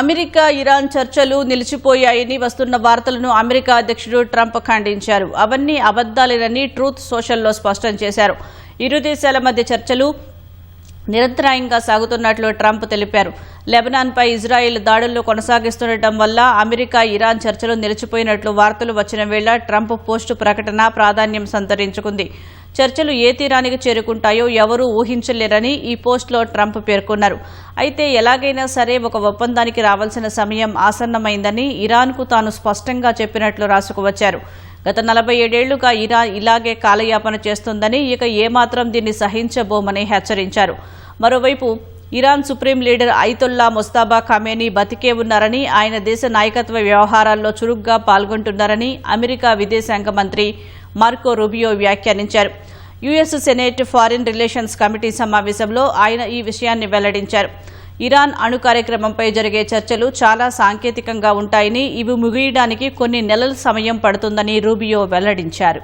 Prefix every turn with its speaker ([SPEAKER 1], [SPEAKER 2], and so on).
[SPEAKER 1] America Iran చర్చలు నిలిచిపోయాయని వస్తున్న వార్తలను అమెరికా అధ్యక్షుడు ట్రంప్ ఖండించారు. అవన్నీ అబద్దాలేనని ట్రూత్ సోషల్లో స్పష్టం చేశారు. ఇరు దేశాల మధ్య చర్చలు నిరంతరాయంగా సాగుతున్నట్లు ట్రంప్ తెలిపారు. లెబనాన్పై ఇజ్రాయెల్ దాడులు కొనసాగిస్తుండటం వల్ల అమెరికా ఇరాన్ చర్చలు నిలిచిపోయినట్లు వార్తలు వచ్చిన వేళ ట్రంప్ పోస్టు ప్రకటన ప్రాధాన్యం సంతరించుకుంది. చర్చలు ఏ తీరానికి చేరుకుంటాయో ఎవరూ ఊహించలేరని ఈ పోస్టులో ట్రంప్ పేర్కొన్నారు. అయితే ఎలాగైనా సరే ఒక ఒప్పందానికి రావాల్సిన సమయం ఆసన్నమైందని ఇరాన్కు తాను స్పష్టంగా చెప్పినట్లు రాసుకువచ్చారు. గత 47 ఏళ్లుగా ఇరాన్ ఇలాగే కాలయాపన చేస్తుందని, ఇక ఏమాత్రం దీన్ని సహించబోమని హెచ్చరించారు. మరోవైపు Iran supreme leader Ayatollah Mojtaba Khamenei బతికే ఉన్నారని, ఆయన దేశ నాయకత్వ వ్యవహారాల్లో చురుగ్గా పాల్గొంటున్నారని అమెరికా విదేశాంగ మంత్రి మార్కో రూబియో వ్యాఖ్యానించారు. US senate foreign relations committee సమావేశంలో ఆయన ఈ విషయాన్ని వెల్లడించారు. ఇరాన్ అణు కార్యక్రమంపై జరిగే చర్చలు చాలా సాంకేతికంగా ఉంటాయని, ఇవి ముగియడానికి కొన్ని నెలల సమయం పడుతుందని రూబియో వెల్లడించారు.